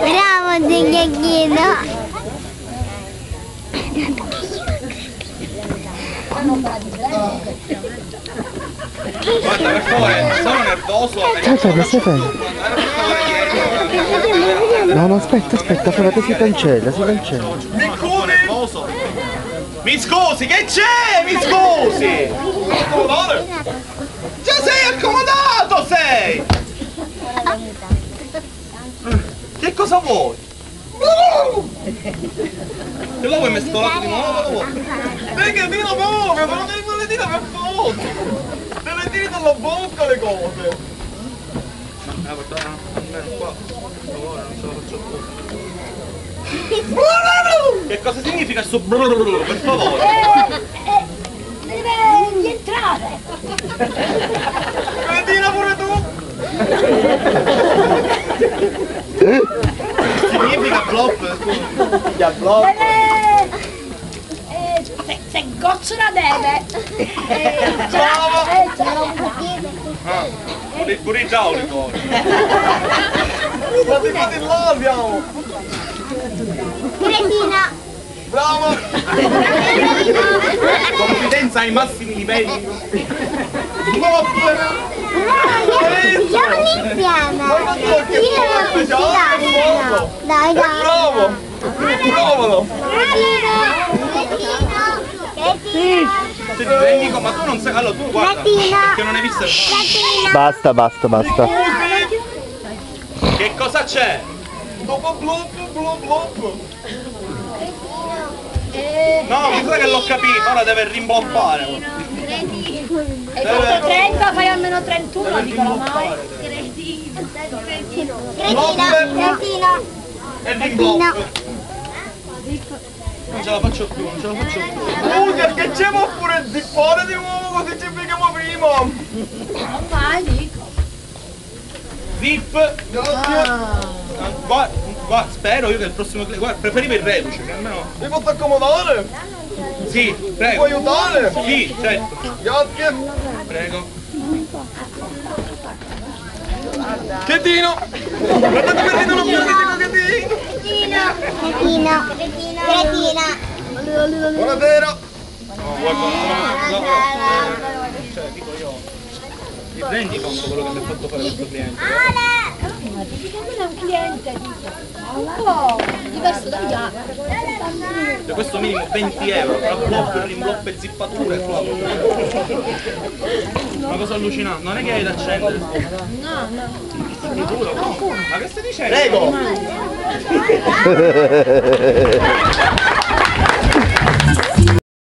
Bravo Zeghino. Guarda, per favore, sono nervoso. Stai fermo. No, no, aspetta, fermate, si cancella. Mi scusi, che c'è? Mi scusi! Accomodare? Già sei accomodato, sei! Che cosa vuoi? Che lo vuoi mescolato di nuovo? Perché tira proprio, ma non le tira per foto! Te le tiri dalla bocca le cose! Qua, per favore, non ce la faccio più. Che cosa significa sto brrrr, per favore? Deve rientrare. Crettina pure tu! Significa flop? Significa flop? Se goccia deve. Pure idraulico! Ma di là abbiamo! Cretina. Bravo! Confidenza ai massimi livelli! Siamo insieme. Dai. Bravo! Provalo! Cretino! Ma tu non sai... Allora tu guarda! Che non hai visto il... Basta. Che cosa c'è? Dopo blop. No, mi sa che l'ho capito, ora deve rimbloppare. Hai fatto 30, fai almeno 31, dicono mai. Cretino. E rimbloppo. Non ce la faccio più. Perché c'è pure il zippone di uovo così ci pieghiamo prima. Non mai, dico. Zip. Grazie. Guarda, spero io che il prossimo cliente... Guarda, preferivo il reduce, che almeno... Mi posso accomodare? Sì, prego. Mi puoi aiutare? Sì, certo. Grazie. Prego. Cretino! Guardate che ridono più, Cretino! Buonasera! No, guarda, cioè, dico io... Ti rendi conto quello che mi ha fatto fare questo cliente? Non è un cliente, dico. Diverso dagli altri. Cioè, questo minimo 20 euro, tra blocco, rimblocco e zippature, una cosa allucinante, non è che hai da accendere? No. Sicuro? No. Ma che stai dicendo? Prego!